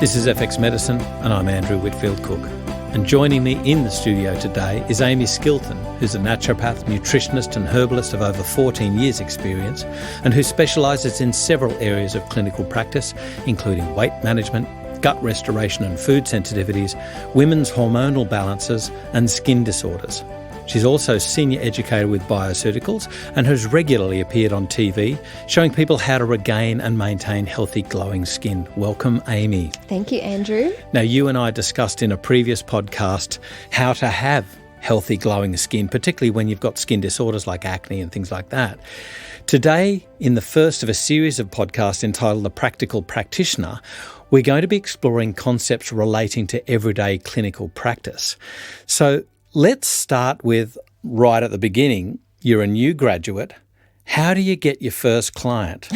This is FX Medicine and I'm Andrew Whitfield Cook. And joining me in the studio today is Amie Skilton, who's a naturopath, nutritionist and herbalist of over 14 years experience and who specialises in several areas of clinical practice, including weight management, gut restoration and food sensitivities, women's hormonal balances and skin disorders. She's also senior educator with Bioceuticals and has regularly appeared on TV, showing people how to regain and maintain healthy, glowing skin. Welcome, Amie. Thank you, Andrew. Now, you and I discussed in a previous podcast how to have healthy, glowing skin, particularly when you've got skin disorders like acne and things like that. Today, in the first of a series of podcasts entitled The Practical Practitioner, we're going to be exploring concepts relating to everyday clinical practice. So, let's start with right at the beginning. You're a new graduate. How do you get your first client?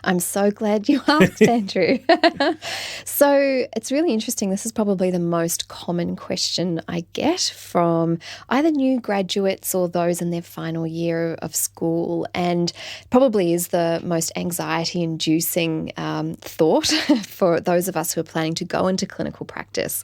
I'm so glad you asked, Andrew. So it's really interesting. This is probably the most common question I get from either new graduates or those in their final year of school, and probably is the most anxiety-inducing thought for those of us who are planning to go into clinical practice.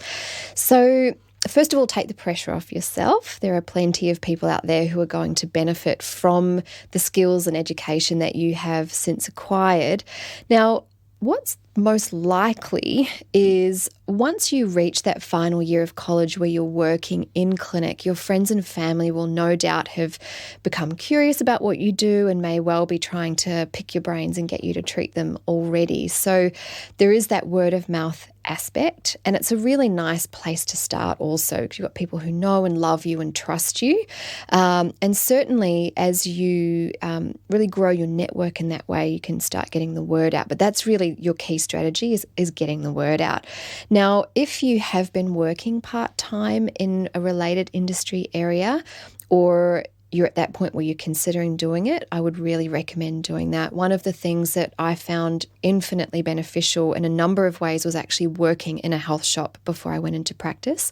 So first of all, take the pressure off yourself. There are plenty of people out there who are going to benefit from the skills and education that you have since acquired. Now, what's most likely is once you reach that final year of college where you're working in clinic, your friends and family will no doubt have become curious about what you do and may well be trying to pick your brains and get you to treat them already. So there is that word of mouth aspect, and it's a really nice place to start also because you've got people who know and love you and trust you. And certainly as you really grow your network in that way, you can start getting the word out. But that's really your key strategy is getting the word out. Now, if you have been working part-time in a related industry area, or you're at that point where you're considering doing it, I would really recommend doing that. One of the things that I found infinitely beneficial in a number of ways was actually working in a health shop before I went into practice.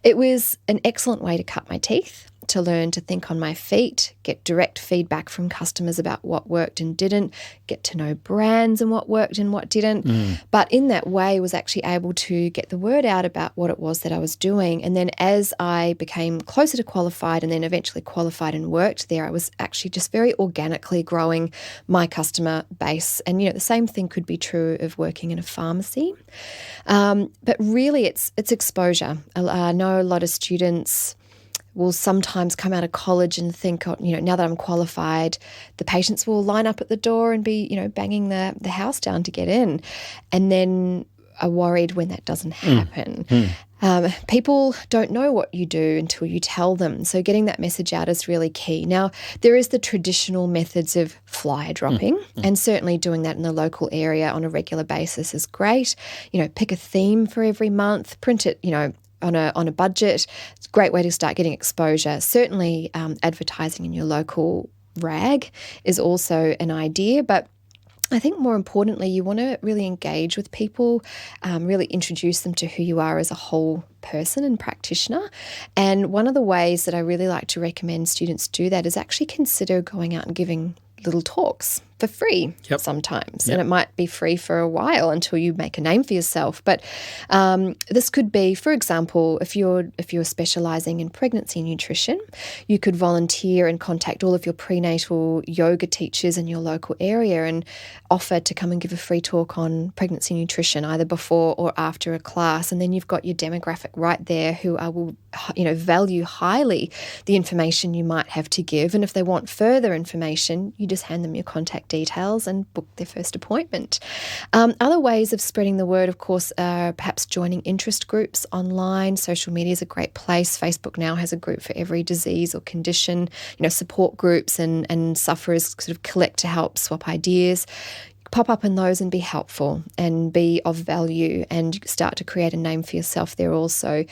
It was an excellent way to cut my teeth, to learn to think on my feet, get direct feedback from customers about what worked and didn't, get to know brands and what worked and what didn't. But in that way, was actually able to get the word out about what it was that I was doing. And then as I became closer to qualified and then eventually qualified and worked there, I was actually just very organically growing my customer base. And, the same thing could be true of working in a pharmacy. But really, it's exposure. I know a lot of students will sometimes come out of college and think, now that I'm qualified, the patients will line up at the door and be, banging the house down to get in, and then are worried when that doesn't happen. People don't know what you do until you tell them. So getting that message out is really key. Now, there is the traditional methods of flyer dropping, and certainly doing that in the local area on a regular basis is great. Pick a theme for every month, print it, on a budget. It's a great way to start getting exposure. Certainly advertising in your local rag is also an idea, but I think more importantly, you want to really engage with people, really introduce them to who you are as a whole person and practitioner. And one of the ways that I really like to recommend students do that is actually consider going out and giving little talks for free sometimes. And it might be free for a while until you make a name for yourself. But this could be, for example, if you're specialising in pregnancy nutrition, you could volunteer and contact all of your prenatal yoga teachers in your local area and offer to come and give a free talk on pregnancy nutrition, either before or after a class. And then you've got your demographic right there who will value highly the information you might have to give. And if they want further information, you just hand them your contact details and book their first appointment. Other ways of spreading the word, of course, are perhaps joining interest groups online. Social media is a great place. Facebook now has a group for every disease or condition, support groups and sufferers sort of collect to help swap ideas. Pop up in those and be helpful and be of value and start to create a name for yourself there also.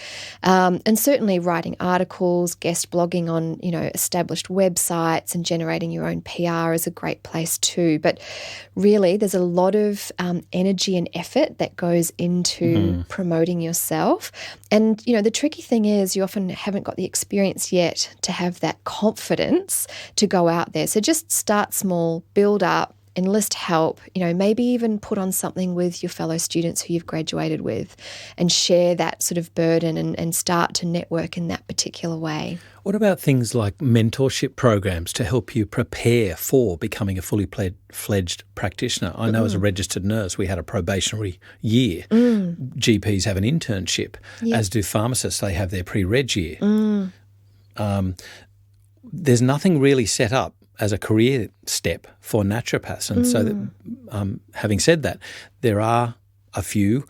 And certainly writing articles, guest blogging on, established websites and generating your own PR is a great place too. But really there's a lot of energy and effort that goes into promoting yourself. And, the tricky thing is you often haven't got the experience yet to have that confidence to go out there. So just start small, build up, enlist help, maybe even put on something with your fellow students who you've graduated with and share that sort of burden and start to network in that particular way. What about things like mentorship programs to help you prepare for becoming a fully fledged practitioner? I know as a registered nurse, we had a probationary year. GPs have an internship, as do pharmacists. They have their pre-reg year. There's nothing really set up as a career step for naturopaths. And so that, having said that, there are a few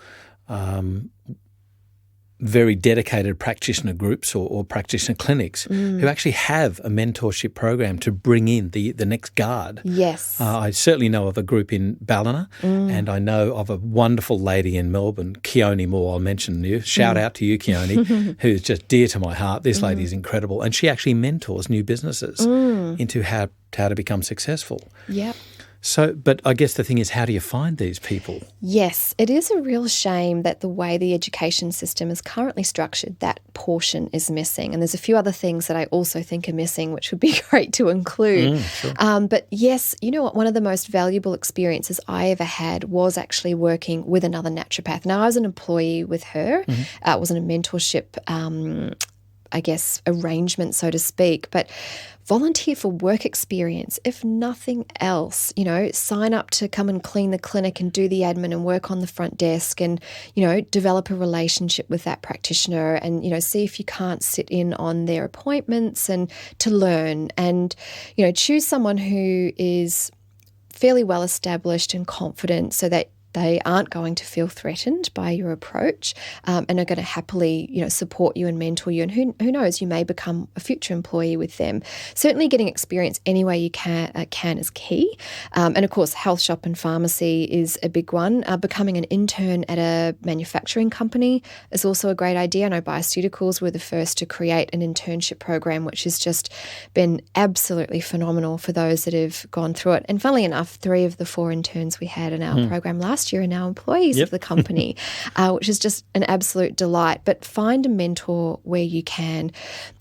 very dedicated practitioner groups or practitioner clinics who actually have a mentorship program to bring in the next guard. Yes. I certainly know of a group in Ballina and I know of a wonderful lady in Melbourne, Keone Moore, I'll mention you. Shout out to you, Keone, who's just dear to my heart. This lady is incredible. And she actually mentors new businesses into how to become successful. Yep. So, but I guess the thing is, how do you find these people? Yes, it is a real shame that the way the education system is currently structured, that portion is missing. And there's a few other things that I also think are missing, which would be great to include. Sure. But yes, you know what? One of the most valuable experiences I ever had was actually working with another naturopath. Now, I was an employee with her. It wasn't a mentorship arrangement, so to speak, but volunteer for work experience, if nothing else, sign up to come and clean the clinic and do the admin and work on the front desk and, develop a relationship with that practitioner and, see if you can't sit in on their appointments and to learn and, choose someone who is fairly well established and confident so that they aren't going to feel threatened by your approach and are going to happily, support you and mentor you. And who knows, you may become a future employee with them. Certainly getting experience any way you can is key. And of course, health shop and pharmacy is a big one. Becoming an intern at a manufacturing company is also a great idea. I know Bioceuticals were the first to create an internship program, which has just been absolutely phenomenal for those that have gone through it. And funnily enough, 3 of the 4 interns we had in our program last year are now employees of the company, which is just an absolute delight. But find a mentor where you can.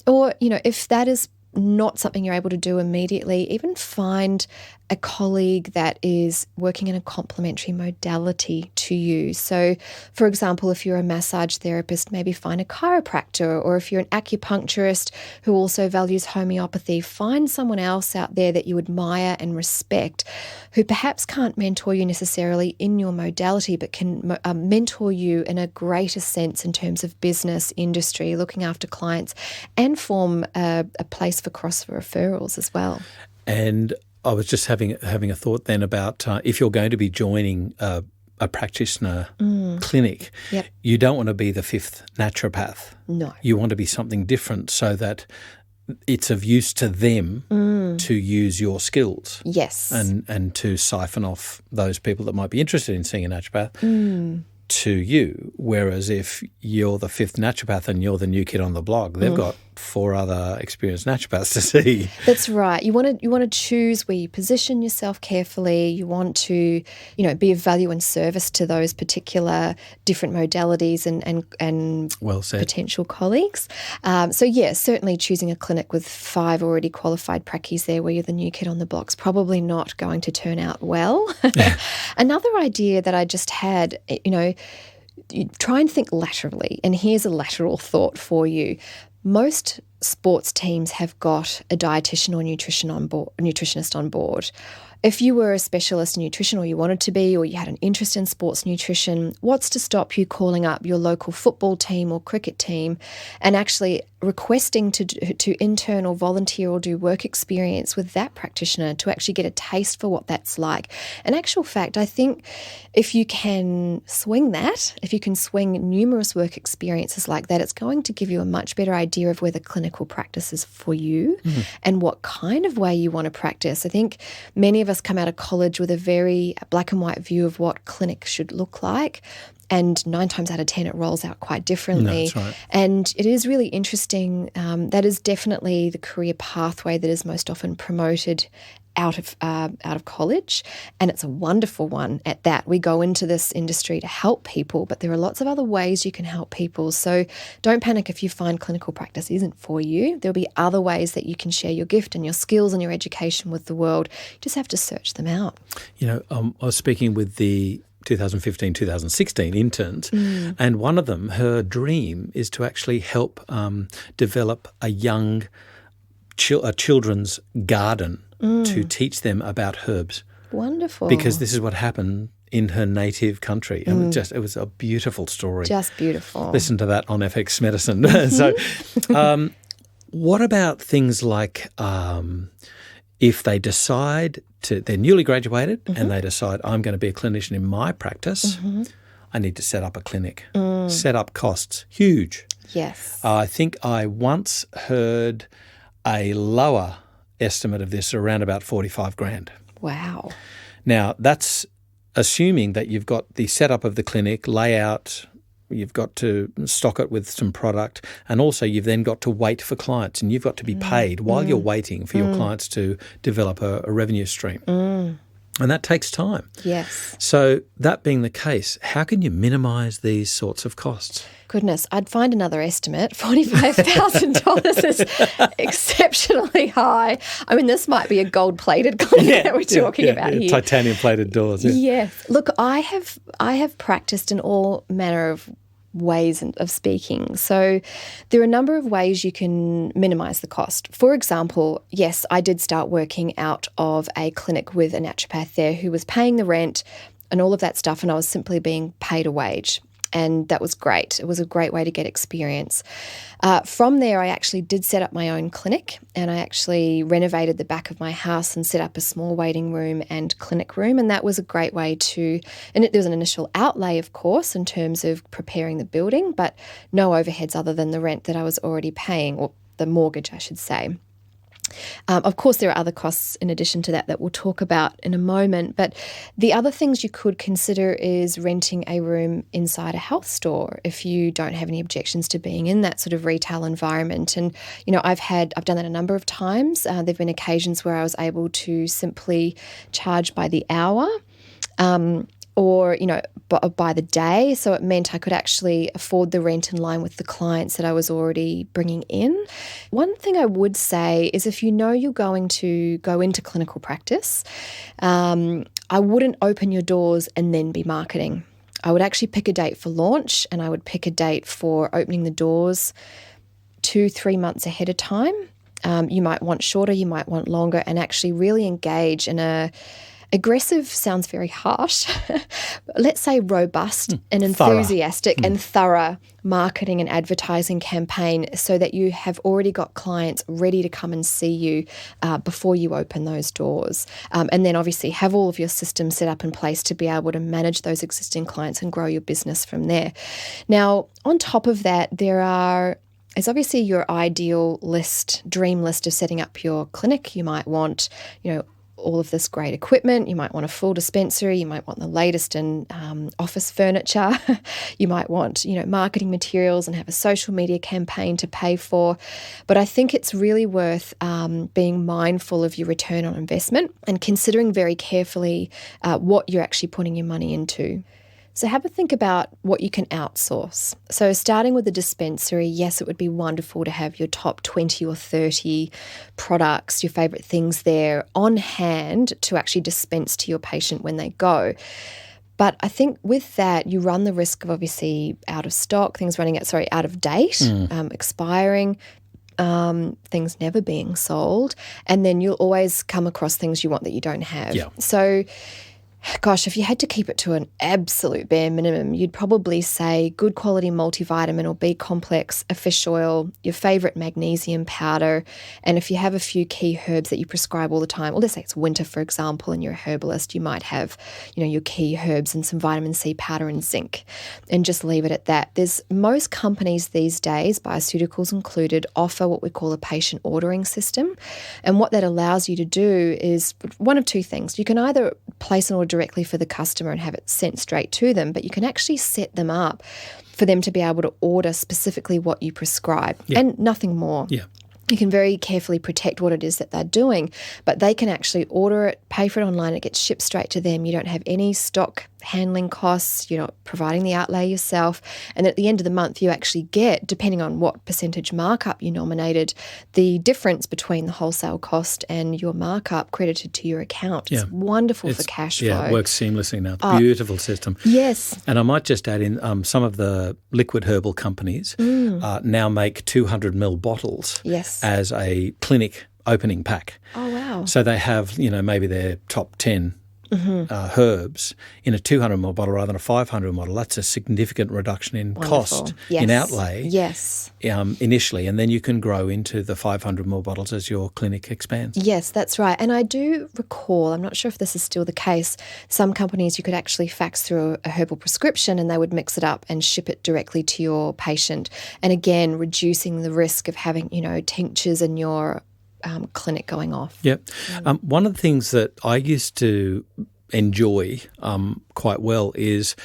Or, if that is not something you're able to do immediately, even find a colleague that is working in a complementary modality to you. So, for example, if you're a massage therapist, maybe find a chiropractor, or if you're an acupuncturist who also values homeopathy, find someone else out there that you admire and respect who perhaps can't mentor you necessarily in your modality, but can mentor you in a greater sense in terms of business, industry, looking after clients, and form a place for cross referrals as well. And I was just having a thought then about if you're going to be joining a practitioner clinic, you don't want to be the 5th naturopath. No. You want to be something different so that it's of use to them to use your skills. Yes. And to siphon off those people that might be interested in seeing a naturopath to you. Whereas if you're the 5th naturopath and you're the new kid on the block, they've got 4 other experienced naturopaths to see. That's right. You want to choose where you position yourself carefully. You want to, be of value and service to those particular different modalities and well said. Potential colleagues. So yeah, certainly choosing a clinic with 5 already qualified prackies there where you're the new kid on the block's probably not going to turn out well. Another idea that I just had, you try and think laterally, and here's a lateral thought for you. Most sports teams have got a dietitian or nutritionist on board. If you were a specialist in nutrition, or you wanted to be, or you had an interest in sports nutrition, what's to stop you calling up your local football team or cricket team and actually requesting to intern or volunteer or do work experience with that practitioner to actually get a taste for what that's like? In actual fact, I think if you can swing numerous work experiences like that, it's going to give you a much better idea of where the clinical practice is for you and what kind of way you want to practice. I think many of us come out of college with a very black and white view of what clinic should look like. And 9 times out of 10, it rolls out quite differently. No, that's right. And it is really interesting. That is definitely the career pathway that is most often promoted out of college, and it's a wonderful one at that. We go into this industry to help people, but there are lots of other ways you can help people. So don't panic if you find clinical practice isn't for you. There'll be other ways that you can share your gift and your skills and your education with the world. You just have to search them out. I was speaking with the 2015-2016 interns, and one of them, her dream is to actually help develop a children's garden to teach them about herbs. Wonderful. Because this is what happened in her native country. And it was a beautiful story. Just beautiful. Listen to that on FX Medicine. So what about things like if they decide they're newly graduated and they decide, I'm going to be a clinician in my practice, I need to set up a clinic. Set up costs, huge. Yes. I think I once heard a lower estimate of this around about 45 grand. Wow. Now, that's assuming that you've got the setup of the clinic, layout, you've got to stock it with some product, and also you've then got to wait for clients, and you've got to be paid while you're waiting for your clients to develop a revenue stream. And that takes time. Yes. So that being the case, how can you minimise these sorts of costs? Goodness, I'd find another estimate. $45,000 is exceptionally high. I mean, this might be a gold-plated clinic that we're talking about here. Titanium-plated doors. Yeah. Yes. Look, I have practiced in all manner of ways of speaking. So there are a number of ways you can minimise the cost. For example, yes, I did start working out of a clinic with a naturopath there who was paying the rent and all of that stuff, and I was simply being paid a wage. And that was great. It was a great way to get experience. From there, I actually did set up my own clinic, and I actually renovated the back of my house and set up a small waiting room and clinic room. And that was a great way and there was an initial outlay, of course, in terms of preparing the building, but no overheads other than the rent that I was already paying, or the mortgage, I should say. Of course, there are other costs in addition to that we'll talk about in a moment. But the other things you could consider is renting a room inside a health store if you don't have any objections to being in that sort of retail environment. And, I've done that a number of times. There have been occasions where I was able to simply charge by the hour. Or, by the day. So it meant I could actually afford the rent in line with the clients that I was already bringing in. One thing I would say is if you know you're going to go into clinical practice, I wouldn't open your doors and then be marketing. I would actually pick a date for launch, and I would pick a date for opening the doors 2-3 months ahead of time. You might want shorter, you might want longer, and actually really engage in aggressive sounds very harsh. Let's say robust and enthusiastic and thorough marketing and advertising campaign so that you have already got clients ready to come and see you before you open those doors. And then obviously have all of your systems set up in place to be able to manage those existing clients and grow your business from there. Now, on top of that, it's obviously your ideal dream list of setting up your clinic. You might want, all of this great equipment. You might want a full dispensary. You might want the latest in office furniture. You might want, marketing materials and have a social media campaign to pay for. But I think it's really worth being mindful of your return on investment and considering very carefully what you're actually putting your money into. So have a think about what you can outsource. So starting with the dispensary, yes, it would be wonderful to have your top 20 or 30 products, your favourite things there on hand to actually dispense to your patient when they go. But I think with that, you run the risk of obviously out of stock, out of date, expiring, things never being sold, and then you'll always come across things you want that you don't have. Yeah. So gosh, if you had to keep it to an absolute bare minimum, you'd probably say good quality multivitamin or B complex, a fish oil, your favourite magnesium powder, and if you have a few key herbs that you prescribe all the time, or let's say it's winter, for example, and you're a herbalist, you might have, your key herbs and some vitamin C powder and zinc, and just leave it at that. Most companies these days, bioceuticals included, offer what we call a patient ordering system, and what that allows you to do is one of two things. You can either place an order directly for the customer and have it sent straight to them, but you can actually set them up for them to be able to order specifically what you prescribe and nothing more. Yeah. You can very carefully protect what it is that they're doing, but they can actually order it, pay for it online, it gets shipped straight to them. You don't have any stock handling costs, you're not providing the outlay yourself. And at the end of the month, you actually get, depending on what percentage markup you nominated, the difference between the wholesale cost and your markup credited to your account. It's wonderful for cash flow. Yeah, it works seamlessly now. It's a beautiful system. Yes. And I might just add in some of the liquid herbal companies now make 200 ml bottles as a clinic opening pack. Oh, wow. So they have, maybe their top 10 herbs in a 200 ml bottle rather than a 500 ml bottle. That's a significant reduction in cost, in outlay initially, and then you can grow into the 500 ml bottles as your clinic expands. Yes, that's right. And I do recall, I'm not sure if this is still the case, some companies you could actually fax through a herbal prescription and they would mix it up and ship it directly to your patient. And again, reducing the risk of having, tinctures in your clinic going off. Yep. One of the things that I used to enjoy quite well is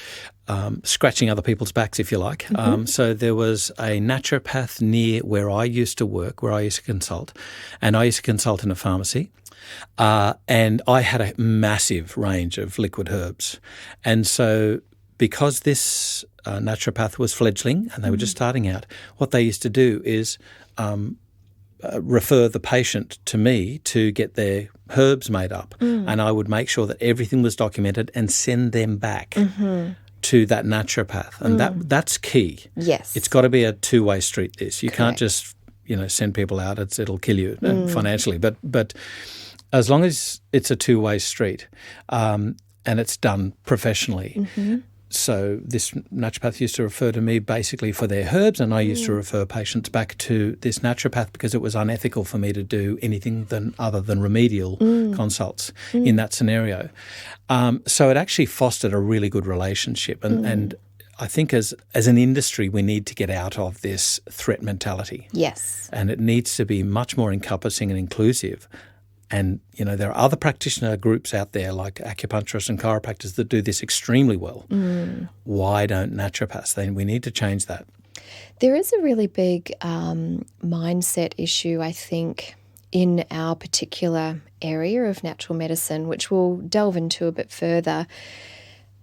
scratching other people's backs, if you like. So there was a naturopath near where I used to work, where I used to consult, and I used to consult in a pharmacy. And I had a massive range of liquid herbs. And so because this naturopath was fledgling and they were just starting out, what they used to do is refer the patient to me to get their herbs made up, and I would make sure that everything was documented and send them back to that naturopath, and that's key. Yes, it's got to be a two-way street. This you can't just send people out; it'll kill you financially. But as long as it's a two-way street and it's done professionally. So this naturopath used to refer to me basically for their herbs, and I used to refer patients back to this naturopath because it was unethical for me to do anything other than remedial consults in that scenario. So it actually fostered a really good relationship, and I think as an industry we need to get out of this threat mentality. Yes. And it needs to be much more encompassing and inclusive. And, there are other practitioner groups out there like acupuncturists and chiropractors that do this extremely well. Why don't naturopaths? We need to change that. There is a really big mindset issue, I think, in our particular area of natural medicine, which we'll delve into a bit further.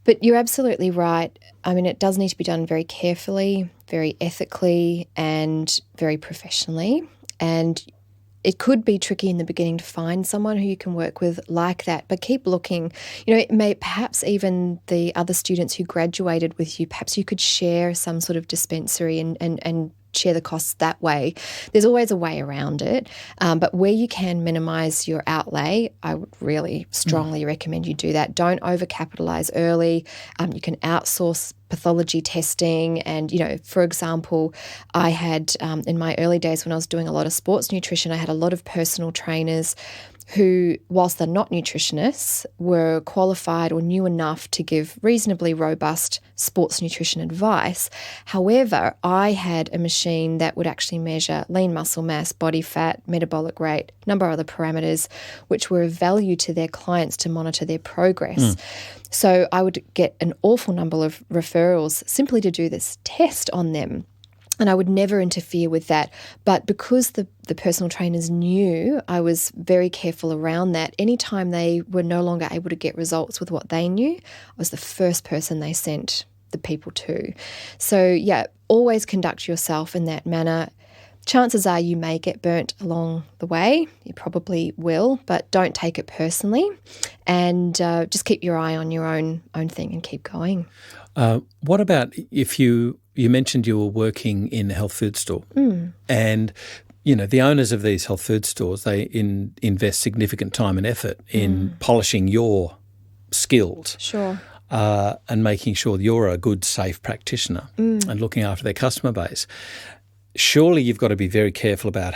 But you're absolutely right. I mean, it does need to be done very carefully, very ethically, and very professionally. And it could be tricky in the beginning to find someone who you can work with like that, but keep looking. It may perhaps even the other students who graduated with you, perhaps you could share some sort of dispensary and share the costs that way. There's always a way around it, but where you can minimise your outlay, I would really strongly recommend you do that. Don't overcapitalise early. You can outsource pathology testing. And, for example, I had in my early days when I was doing a lot of sports nutrition, I had a lot of personal trainers who, whilst they're not nutritionists, were qualified or knew enough to give reasonably robust sports nutrition advice. However, I had a machine that would actually measure lean muscle mass, body fat, metabolic rate, a number of other parameters, which were of value to their clients to monitor their progress. So I would get an awful number of referrals simply to do this test on them. And I would never interfere with that. But because the personal trainers knew, I was very careful around that. Anytime they were no longer able to get results with what they knew, I was the first person they sent the people to. So, always conduct yourself in that manner. Chances are you may get burnt along the way. You probably will, but don't take it personally. And just keep your eye on your own thing and keep going. What about if you mentioned you were working in a health food store and, the owners of these health food stores, they invest significant time and effort in polishing your skills. Sure. And making sure you're a good, safe practitioner and looking after their customer base. Surely you've got to be very careful about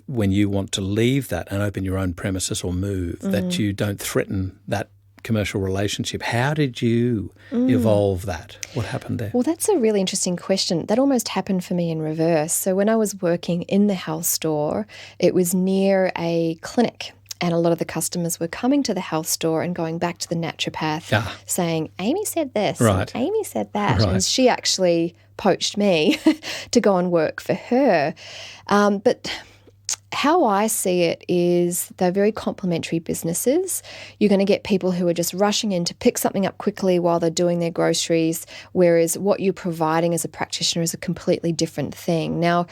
when you want to leave that and open your own premises or move, that you don't threaten that commercial relationship. How did you evolve that? What happened there? Well, that's a really interesting question. That almost happened for me in reverse. So when I was working in the health store, it was near a clinic. And a lot of the customers were coming to the health store and going back to the naturopath saying, Amie said this, and Amie said that. Right. And she actually poached me to go and work for her. But How I see it is they're very complementary businesses. You're going to get people who are just rushing in to pick something up quickly while they're doing their groceries, whereas what you're providing as a practitioner is a completely different thing. Now,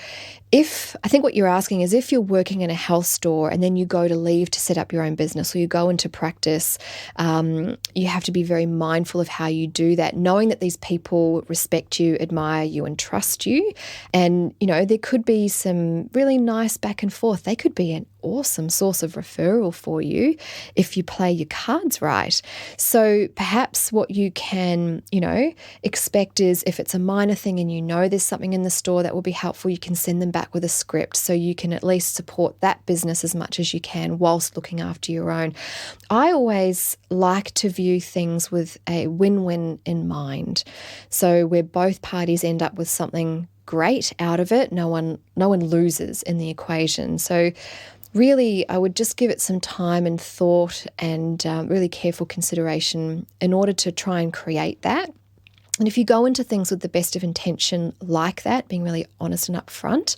I think what you're asking is if you're working in a health store and then you go to leave to set up your own business or you go into practice, you have to be very mindful of how you do that, knowing that these people respect you, admire you, and trust you. And, there could be some really nice back and forth. They could be an awesome source of referral for you if you play your cards right. So perhaps what you can, expect is if it's a minor thing and there's something in the store that will be helpful, you can send them back with a script so you can at least support that business as much as you can whilst looking after your own. I always like to view things with a win-win in mind. So where both parties end up with something great out of it, no one loses in the equation. So really, I would just give it some time and thought and really careful consideration in order to try and create that. And if you go into things with the best of intention like that, being really honest and upfront,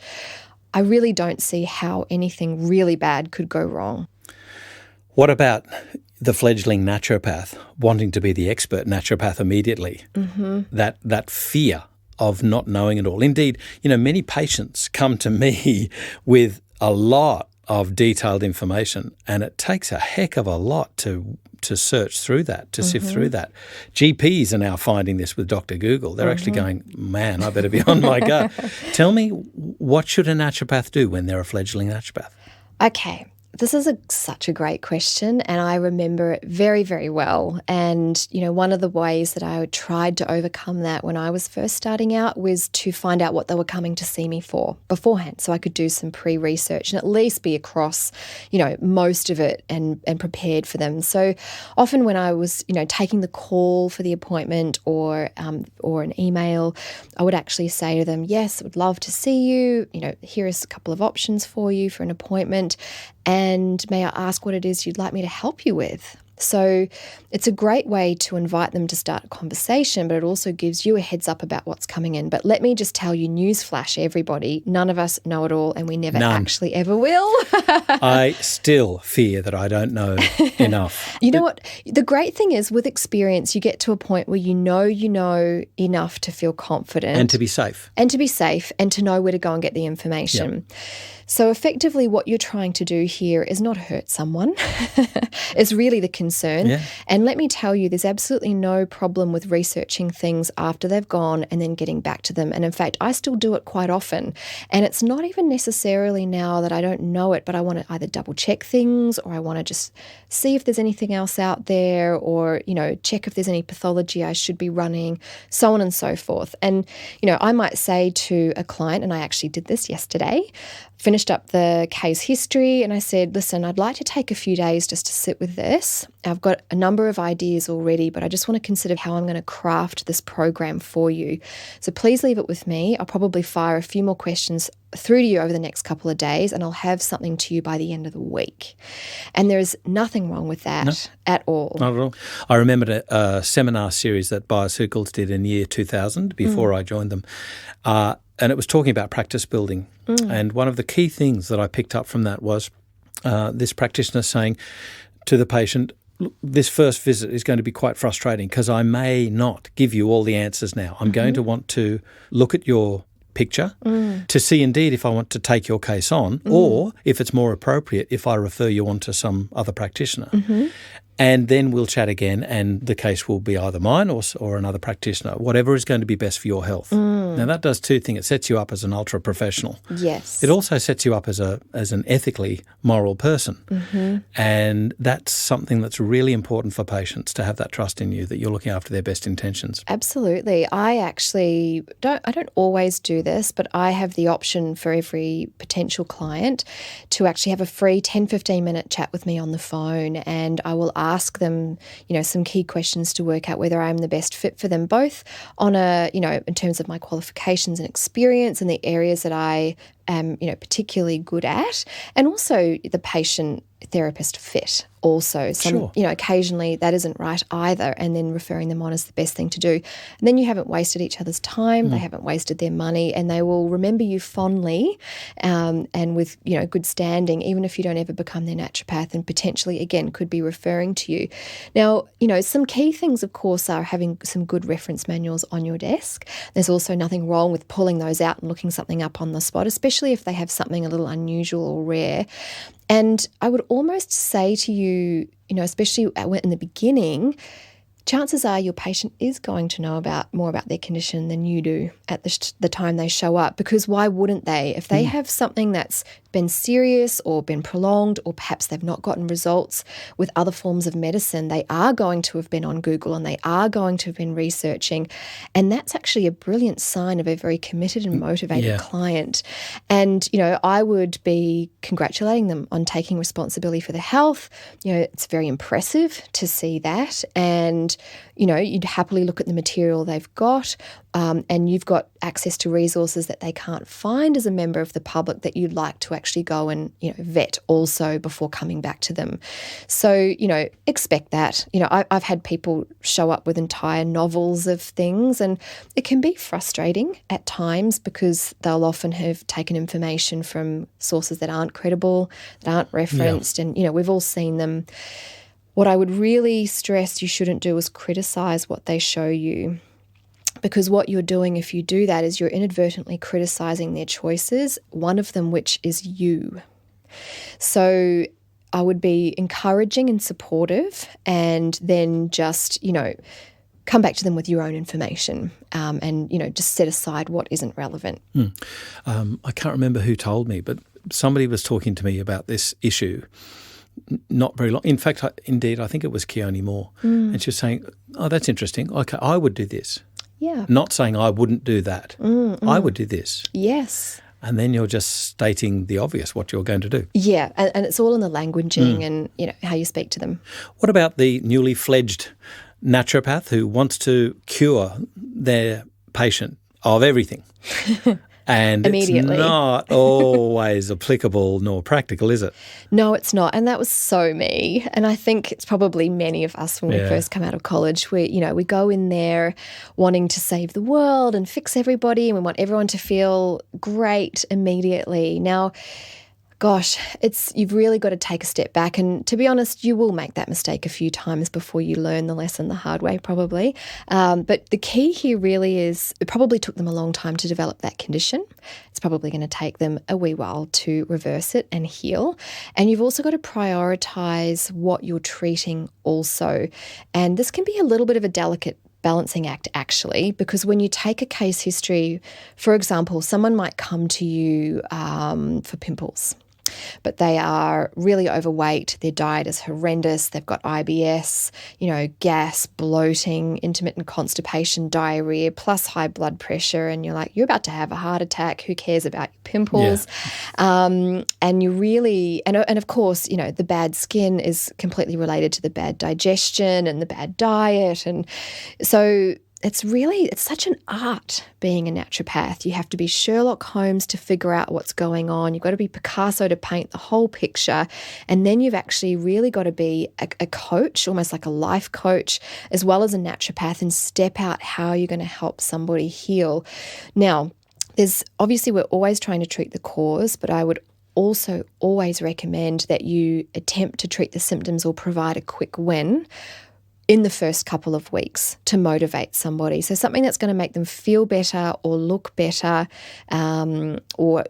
I really don't see how anything really bad could go wrong. What about the fledgling naturopath wanting to be the expert naturopath immediately? Mm-hmm. That fear of not knowing it all. Indeed, many patients come to me with a lot of detailed information, and it takes a heck of a lot to search through that, to sift through that. GPs are now finding this with Dr. Google. They're actually going, man, I better be on my go. Tell me, what should a naturopath do when they're a fledgling naturopath? Okay. This is such a great question, and I remember it very, very well. And, one of the ways that I tried to overcome that when I was first starting out was to find out what they were coming to see me for beforehand so I could do some pre-research and at least be across, most of it and prepared for them. So often when I was, taking the call for the appointment or an email, I would actually say to them, yes, I would love to see you. Here is a couple of options for you for an appointment. And may I ask what it is you'd like me to help you with? So it's a great way to invite them to start a conversation, but it also gives you a heads up about what's coming in. But let me just tell you, newsflash, everybody, none of us know it all, and we never actually ever will. I still fear that I don't know enough. You know what? The great thing is with experience, you get to a point where you know enough to feel confident. And to be safe. And to know where to go and get the information. Yep. So effectively what you're trying to do here is not hurt someone. It's really the concern. Yeah. And let me tell you, there's absolutely no problem with researching things after they've gone and then getting back to them. And in fact, I still do it quite often. And it's not even necessarily now that I don't know it, but I want to either double check things or I want to just see if there's anything else out there or, check if there's any pathology I should be running, so on and so forth. And, I might say to a client, and I actually did this yesterday, finished up the case history and I said, listen, I'd like to take a few days just to sit with this. I've got a number of ideas already, but I just want to consider how I'm going to craft this program for you. So please leave it with me. I'll probably fire a few more questions through to you over the next couple of days and I'll have something to you by the end of the week. And there's nothing wrong with that at all. Not at all. I remembered a seminar series that Biocircles did in year 2000 before I joined them. And it was talking about practice building. And one of the key things that I picked up from that was this practitioner saying to the patient, this first visit is going to be quite frustrating because I may not give you all the answers now. I'm going to want to look at your picture to see indeed if I want to take your case on or if it's more appropriate if I refer you on to some other practitioner. And then we'll chat again and the case will be either mine or another practitioner, whatever is going to be best for your health. Now, that does two things. It sets you up as an ultra professional. Yes. It also sets you up as an ethically moral person. And that's something that's really important for patients, to have that trust in you that you're looking after their best intentions. Absolutely. I actually don't always do this, but I have the option for every potential client to actually have a free 10-15 minute chat with me on the phone, and I will ask them, some key questions to work out whether I'm the best fit for them, both on in terms of my qualifications and experience and the areas that I am, particularly good at, and also the patient therapist fit also. Sure. Occasionally that isn't right either, and then referring them on is the best thing to do. And then you haven't wasted each other's time, they haven't wasted their money, and they will remember you fondly and with, good standing, even if you don't ever become their naturopath, and potentially, again, could be referring to you. Now, some key things, of course, are having some good reference manuals on your desk. There's also nothing wrong with pulling those out and looking something up on the spot, especially if they have something a little unusual or rare. And I would almost say to you, especially in the beginning, chances are your patient is going to know more about their condition than you do at the time they show up, because why wouldn't they? If they have something that's been serious or been prolonged, or perhaps they've not gotten results with other forms of medicine, they are going to have been on Google and they are going to have been researching. And that's actually a brilliant sign of a very committed and motivated client. And, I would be congratulating them on taking responsibility for their health. It's very impressive to see that. And, you'd happily look at the material they've got, and you've got access to resources that they can't find as a member of the public that you'd like to actually go and, vet also before coming back to them. So, expect that. I've had people show up with entire novels of things, and it can be frustrating at times because they'll often have taken information from sources that aren't credible, that aren't referenced, and, we've all seen them. What I would really stress you shouldn't do is criticise what they show you, because what you're doing if you do that is you're inadvertently criticising their choices, one of them which is you. So I would be encouraging and supportive, and then just, come back to them with your own information, and, just set aside what isn't relevant. I can't remember who told me, but somebody was talking to me about this issue not very long. In fact, I think it was Keone Moore. And she was saying, oh, that's interesting. Okay, I would do this. Yeah. Not saying I wouldn't do that. I would do this. Yes. And then you're just stating the obvious, what you're going to do. Yeah, and it's all in the languaging and, how you speak to them. What about the newly fledged naturopath who wants to cure their patient of everything? And it's not always applicable nor practical, is it? No, it's not. And that was so me. And I think it's probably many of us when we first come out of college. We go in there wanting to save the world and fix everybody, and we want everyone to feel great immediately. Now, gosh, you've really got to take a step back. And to be honest, you will make that mistake a few times before you learn the lesson the hard way, probably. But the key here really is it probably took them a long time to develop that condition. It's probably going to take them a wee while to reverse it and heal. And you've also got to prioritise what you're treating also. And this can be a little bit of a delicate balancing act, actually, because when you take a case history, for example, someone might come to you for pimples, but they are really overweight, their diet is horrendous, they've got IBS, gas, bloating, intermittent constipation, diarrhea, plus high blood pressure, and you're like, you're about to have a heart attack, who cares about your pimples? And you really, and of course, the bad skin is completely related to the bad digestion and the bad diet, and so it's such an art being a naturopath. You have to be Sherlock Holmes to figure out what's going on. You've got to be Picasso to paint the whole picture. And then you've actually really got to be a coach, almost like a life coach, as well as a naturopath, and step out how you're going to help somebody heal. Now, we're always trying to treat the cause, but I would also always recommend that you attempt to treat the symptoms or provide a quick win in the first couple of weeks to motivate somebody. So something that's going to make them feel better or look better, or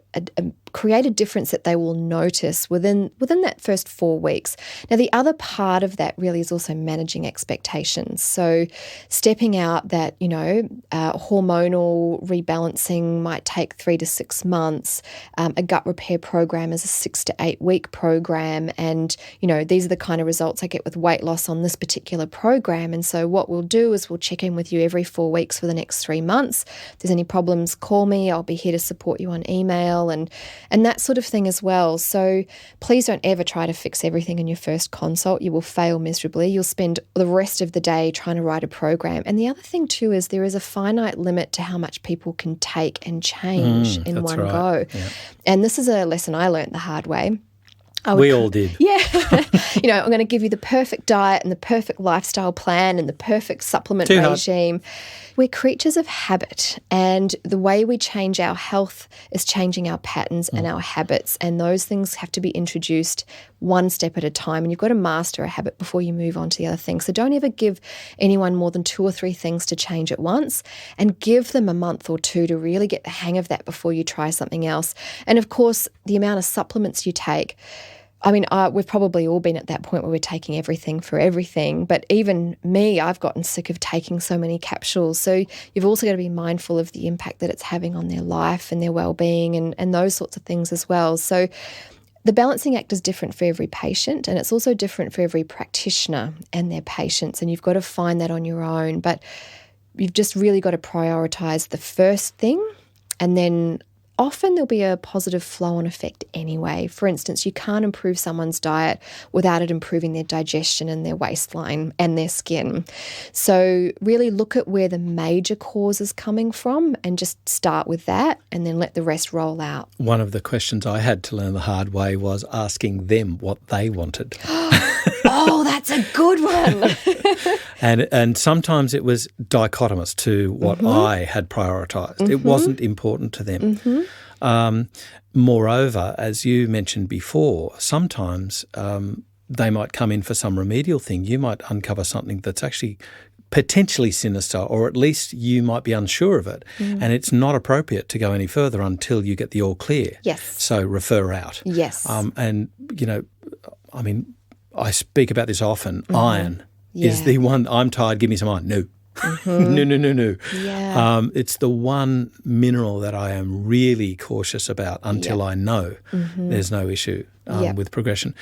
create a difference that they will notice within that first 4 weeks. Now, the other part of that really is also managing expectations. So stepping out that, hormonal rebalancing might take 3 to 6 months. A gut repair program is a 6 to 8 week program. And, these are the kind of results I get with weight loss on this particular program. And so what we'll do is we'll check in with you every 4 weeks for the next 3 months. If there's any problems, call me. I'll be here to support you on email and that sort of thing as well. So please don't ever try to fix everything in your first consult. You will fail miserably. You'll spend the rest of the day trying to write a program. And the other thing too is there is a finite limit to how much people can take and change in one go. Yeah. And this is a lesson I learned the hard way. We all did. Yeah. I'm going to give you the perfect diet and the perfect lifestyle plan and the perfect supplement regime. We're creatures of habit, and the way we change our health is changing our patterns and our habits, and those things have to be introduced one step at a time, and you've got to master a habit before you move on to the other things. So don't ever give anyone more than 2 or 3 things to change at once, and give them a month or 2 to really get the hang of that before you try something else. And of course, the amount of supplements you take. I mean, we've probably all been at that point where we're taking everything for everything. But even me, I've gotten sick of taking so many capsules. So you've also got to be mindful of the impact that it's having on their life and their well-being and those sorts of things as well. So the balancing act is different for every patient, and it's also different for every practitioner and their patients. And you've got to find that on your own. But you've just really got to prioritise the first thing, and then often there'll be a positive flow-on effect anyway. For instance, you can't improve someone's diet without it improving their digestion and their waistline and their skin. So really look at where the major cause is coming from and just start with that, and then let the rest roll out. One of the questions I had to learn the hard way was asking them what they wanted. Oh, that's a good one. And sometimes it was dichotomous to what I had prioritised. It wasn't important to them. Moreover, as you mentioned before, sometimes they might come in for some remedial thing. You might uncover something that's actually potentially sinister, or at least you might be unsure of it. And it's not appropriate to go any further until you get the all clear. Yes. So refer out. Yes. I speak about this often. Iron is the one. I'm tired, give me some iron. No. No. Yeah. It's the one mineral that I am really cautious about until I know there's no issue with progression.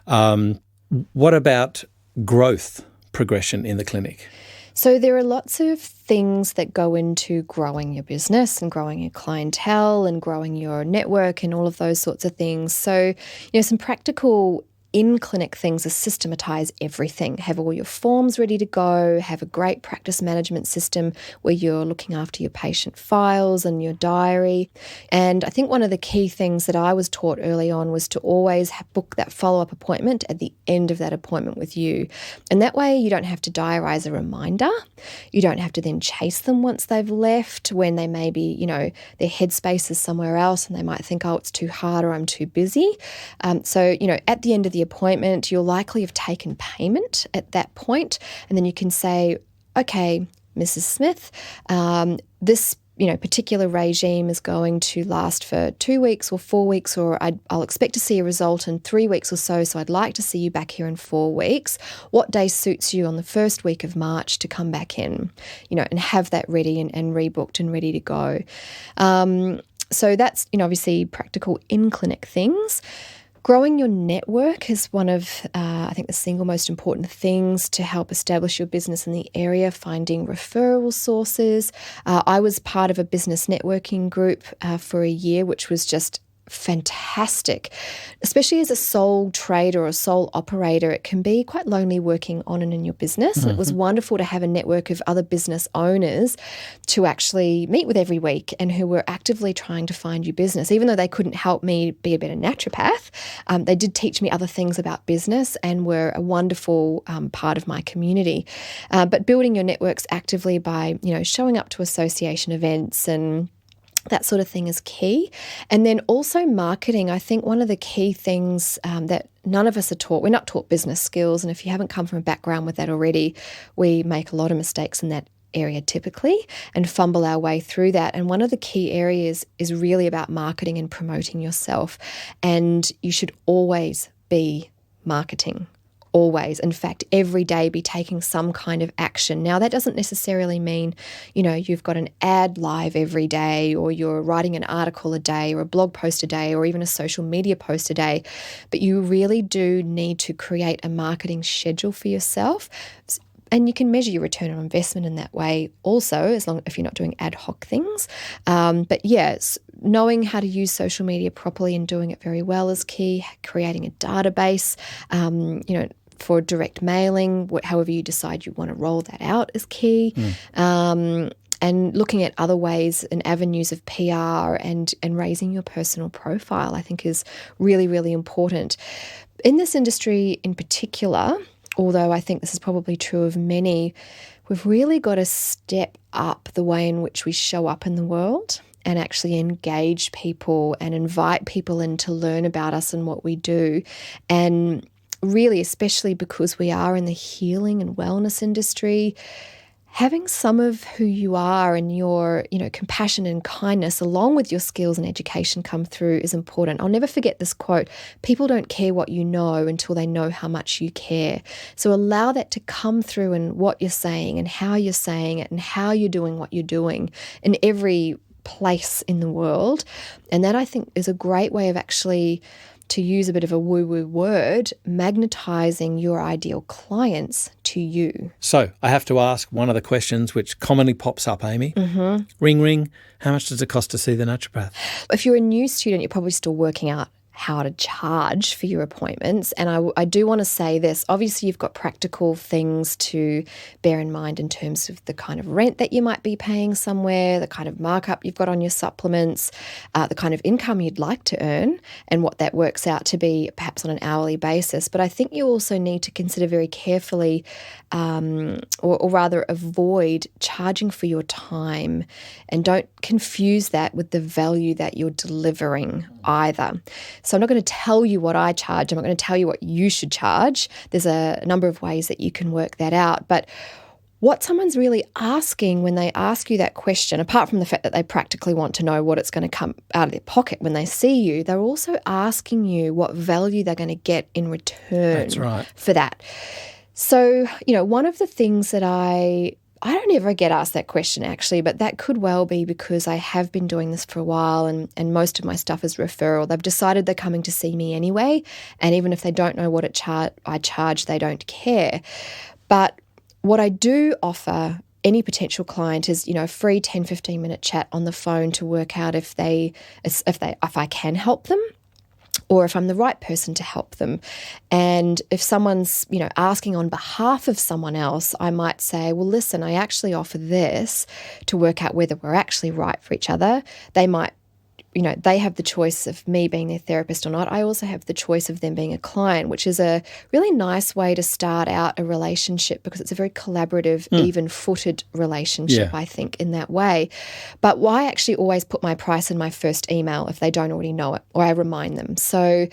What about growth progression in the clinic? So there are lots of things that go into growing your business and growing your clientele and growing your network and all of those sorts of things. So, some practical in-clinic things are systematize everything. Have all your forms ready to go, have a great practice management system where you're looking after your patient files and your diary. And I think one of the key things that I was taught early on was to always book that follow-up appointment at the end of that appointment with you. And that way you don't have to diarise a reminder. You don't have to then chase them once they've left, when they may be, their headspace is somewhere else and they might think, oh, it's too hard or I'm too busy. So at the end of the appointment, you'll likely have taken payment at that point, and then you can say, okay, Mrs. Smith, this particular regime is going to last for 2 weeks or 4 weeks, or I'll expect to see a result in 3 weeks or so I'd like to see you back here in 4 weeks. What day suits you on the first week of March to come back in, and have that ready and rebooked and ready to go. So that's, obviously practical in-clinic things. Growing your network is one of, I think, the single most important things to help establish your business in the area, finding referral sources. I was part of a business networking group for a year, which was just fantastic. Especially as a sole trader or a sole operator, it can be quite lonely working on and in your business. And it was wonderful to have a network of other business owners to actually meet with every week and who were actively trying to find you business. Even though they couldn't help me be a better naturopath, they did teach me other things about business and were a wonderful part of my community. But building your networks actively by, showing up to association events and that sort of thing is key. And then also marketing. I think one of the key things that none of us are taught, we're not taught business skills. And if you haven't come from a background with that already, we make a lot of mistakes in that area typically and fumble our way through that. And one of the key areas is really about marketing and promoting yourself. And you should always be marketing. Always. In fact, every day be taking some kind of action. Now, that doesn't necessarily mean, you've got an ad live every day, or you're writing an article a day, or a blog post a day, or even a social media post a day. But you really do need to create a marketing schedule for yourself. And you can measure your return on investment in that way also, if you're not doing ad hoc things. But yes, knowing how to use social media properly and doing it very well is key. Creating a database, for direct mailing, however you decide you want to roll that out is key. And looking at other ways and avenues of PR and raising your personal profile, I think is really, really important. In this industry in particular, although I think this is probably true of many, we've really got to step up the way in which we show up in the world and actually engage people and invite people in to learn about us and what we do. And really, especially because we are in the healing and wellness industry, having some of who you are and your, compassion and kindness along with your skills and education come through is important. I'll never forget this quote: people don't care what you know until they know how much you care. So allow that to come through in what you're saying and how you're saying it and how you're doing what you're doing in every place in the world. And that, I think, is a great way of actually, to use a bit of a woo-woo word, magnetizing your ideal clients to you. So I have to ask one of the questions which commonly pops up, Amie. Mm-hmm. Ring, ring. How much does it cost to see the naturopath? If you're a new student, you're probably still working out how to charge for your appointments. And I do want to say this. Obviously, you've got practical things to bear in mind in terms of the kind of rent that you might be paying somewhere, the kind of markup you've got on your supplements, the kind of income you'd like to earn, and what that works out to be perhaps on an hourly basis. But I think you also need to consider very carefully, or rather avoid charging for your time, and don't confuse that with the value that you're delivering either. So I'm not going to tell you what I charge. I'm not going to tell you what you should charge. There's a number of ways that you can work that out. But what someone's really asking when they ask you that question, apart from the fact that they practically want to know what it's going to come out of their pocket when they see you, they're also asking you what value they're going to get in return for that. So, one of the things that I don't ever get asked that question, actually, but that could well be because I have been doing this for a while and most of my stuff is referral. They've decided they're coming to see me anyway, and even if they don't know what I charge, they don't care. But what I do offer any potential client is, a free 10, 15-minute chat on the phone to work out if I can help them, or if I'm the right person to help them. And if someone's, asking on behalf of someone else, I might say, well, listen, I actually offer this to work out whether we're actually right for each other. They might, they have the choice of me being their therapist or not. I also have the choice of them being a client, which is a really nice way to start out a relationship because it's a very collaborative, even-footed relationship, I think, in that way. But why actually always put my price in my first email if they don't already know it, or I remind them. So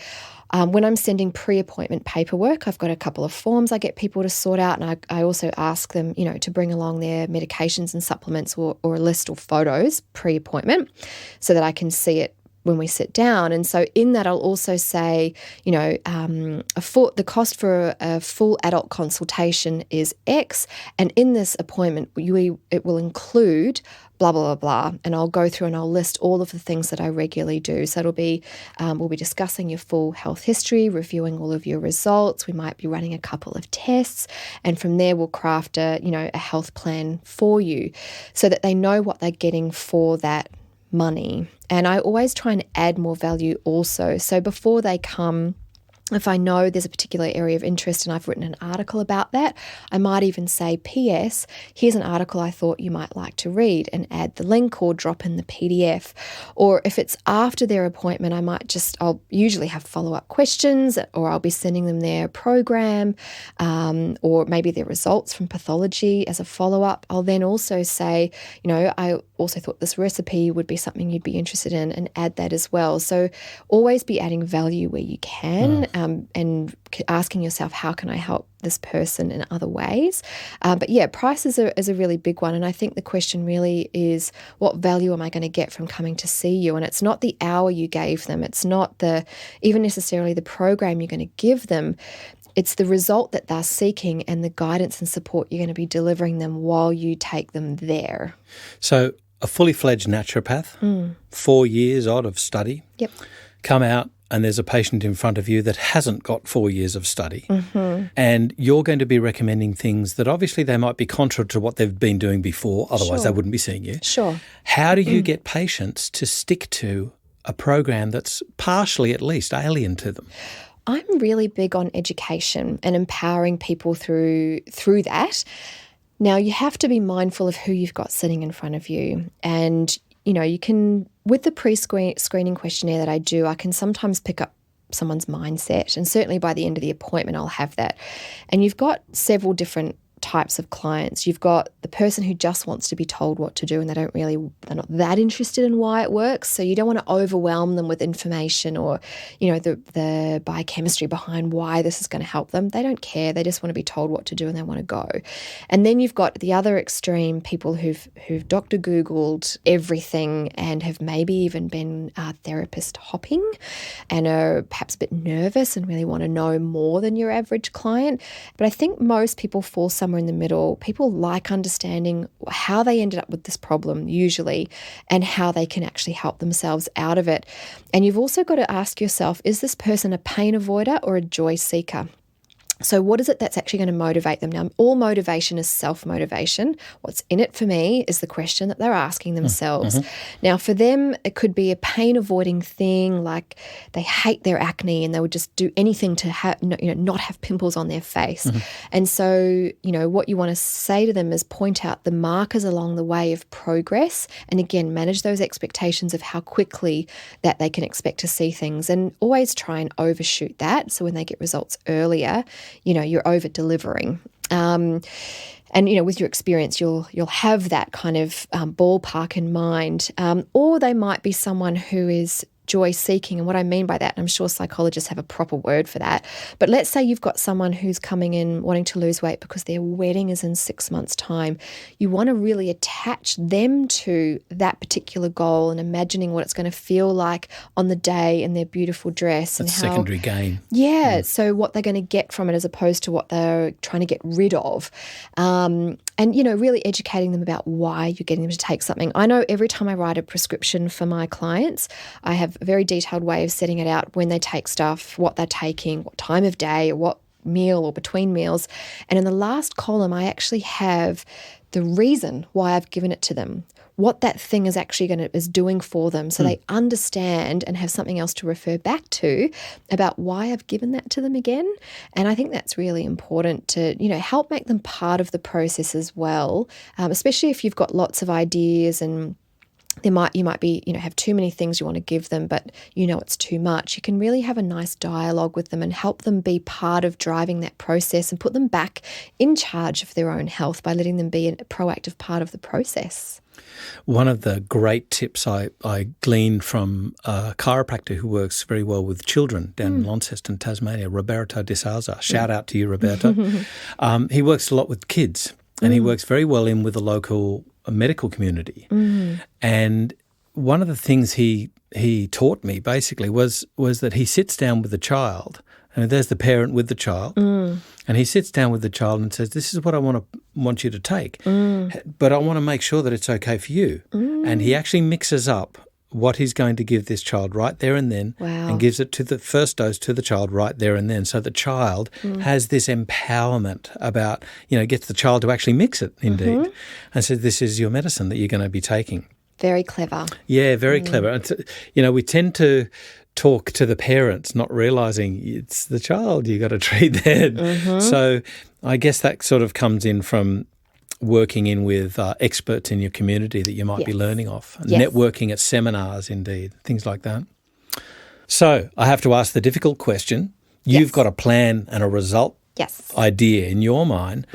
when I'm sending pre-appointment paperwork, I've got a couple of forms I get people to sort out, and I also ask them, to bring along their medications and supplements or a list of photos pre-appointment so that I can see it when we sit down. And so in that, I'll also say, the cost for a full adult consultation is X, and in this appointment, it will include blah, blah, blah, blah. And I'll go through and I'll list all of the things that I regularly do. So it'll be, we'll be discussing your full health history, reviewing all of your results. We might be running a couple of tests. And from there, we'll craft a health plan for you so that they know what they're getting for that money. And I always try and add more value also. So before they come, if I know there's a particular area of interest and I've written an article about that, I might even say, P.S., here's an article I thought you might like to read, and add the link or drop in the PDF. Or if it's after their appointment, I'll usually have follow-up questions, or I'll be sending them their program, or maybe their results from pathology as a follow-up. I'll then also say, I also thought this recipe would be something you'd be interested in, and add that as well. So always be adding value where you can. And asking yourself, how can I help this person in other ways? But yeah, price is a really big one. And I think the question really is, what value am I going to get from coming to see you? And it's not the hour you gave them. It's not even necessarily the program you're going to give them. It's the result that they're seeking and the guidance and support you're going to be delivering them while you take them there. So a fully fledged naturopath, 4 years odd of study, come out, and there's a patient in front of you that hasn't got 4 years of study, and you're going to be recommending things that obviously they might be contrary to what they've been doing before, otherwise they wouldn't be seeing you. Sure. How do you get patients to stick to a program that's partially at least alien to them? I'm really big on education and empowering people through that. Now, you have to be mindful of who you've got sitting in front of you, and you can, with the pre-screening questionnaire that I do, I can sometimes pick up someone's mindset. And certainly by the end of the appointment, I'll have that. And you've got several different types of clients. You've got the person who just wants to be told what to do and they're not that interested in why it works. So you don't want to overwhelm them with information or, the biochemistry behind why this is going to help them. They don't care. They just want to be told what to do and they want to go. And then you've got the other extreme, people who've Dr. Googled everything and have maybe even been therapist hopping and are perhaps a bit nervous and really want to know more than your average client. But I think most people fall somewhere in the middle. People like understanding how they ended up with this problem usually and how they can actually help themselves out of it. And you've also got to ask yourself, is this person a pain avoider or a joy seeker? So what is it that's actually going to motivate them? Now, all motivation is self-motivation. What's in it for me is the question that they're asking themselves. Now, for them, it could be a pain-avoiding thing, like they hate their acne and they would just do anything to not have pimples on their face. And so, what you want to say to them is point out the markers along the way of progress and, again, manage those expectations of how quickly that they can expect to see things and always try and overshoot that. So when they get results earlier, you're over delivering. And, with your experience, you'll have that kind of ballpark in mind. Or they might be someone who is joy seeking. And what I mean by that, and I'm sure psychologists have a proper word for that, but let's say you've got someone who's coming in wanting to lose weight because their wedding is in 6 months' time. You want to really attach them to that particular goal and imagining what it's going to feel like on the day in their beautiful dress. That's and how, secondary gain. Yeah, so what they're going to get from it as opposed to what they're trying to get rid of. And, really educating them about why you're getting them to take something. I know every time I write a prescription for my clients, I have a very detailed way of setting it out when they take stuff, what they're taking, what time of day, or what meal or between meals. And in the last column, I actually have the reason why I've given it to them, what that thing is actually is doing for them, so they understand and have something else to refer back to about why I've given that to them again. And I think that's really important to help make them part of the process as well, especially if you've got lots of ideas and you might be have too many things you want to give them, but it's too much. You can really have a nice dialogue with them and help them be part of driving that process and put them back in charge of their own health by letting them be a proactive part of the process. One of the great tips I gleaned from a chiropractor who works very well with children down in Launceston, Tasmania, Roberto de Souza. Shout out to you, Roberto. He works a lot with kids and he works very well in with the local medical community. And one of the things he taught me basically was that he sits down with the child, and there's the parent with the child, and he sits down with the child and says, this is what I want you to take, but I want to make sure that it's okay for you. And he actually mixes up what he's going to give this child right there and then, and gives it to the first dose to the child right there and then. So the child has this empowerment about, gets the child to actually mix it indeed. And says, this is your medicine that you're going to be taking. Very clever. Yeah, very clever. And, we tend to talk to the parents, not realising it's the child you got to treat then. So I guess that sort of comes in from working in with experts in your community that you might be learning off, networking at seminars, indeed, things like that. So I have to ask the difficult question. You've got a plan and a result idea in your mind.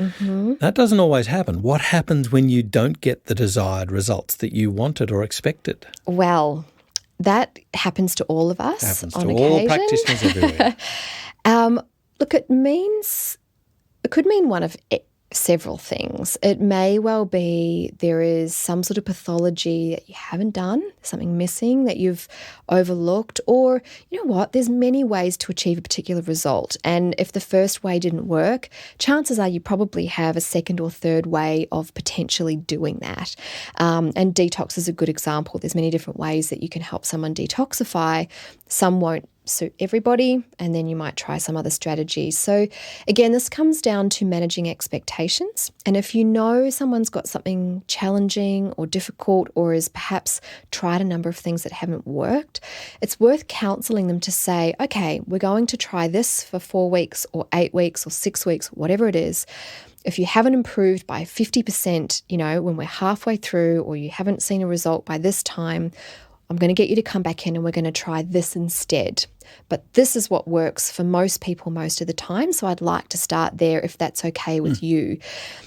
That doesn't always happen. What happens when you don't get the desired results that you wanted or expected? Well, that happens to all of us. Happens on to occasion. all practitioners everywhere. Look, it could mean one of several things. It may well be there is some sort of pathology that you haven't done, something missing that you've overlooked, or there's many ways to achieve a particular result. And if the first way didn't work, chances are you probably have a second or third way of potentially doing that. And detox is a good example. There's many different ways that you can help someone detoxify. Some won't suit everybody, and then you might try some other strategies. So again, this comes down to managing expectations. And if you know someone's got something challenging or difficult or has perhaps tried a number of things that haven't worked, it's worth counselling them to say, okay, we're going to try this for 4 weeks or 8 weeks or 6 weeks, whatever it is. If you haven't improved by 50%, when we're halfway through, or you haven't seen a result by this time, I'm going to get you to come back in and we're going to try this instead. but this is what works for most people most of the time. So I'd like to start there if that's okay with you,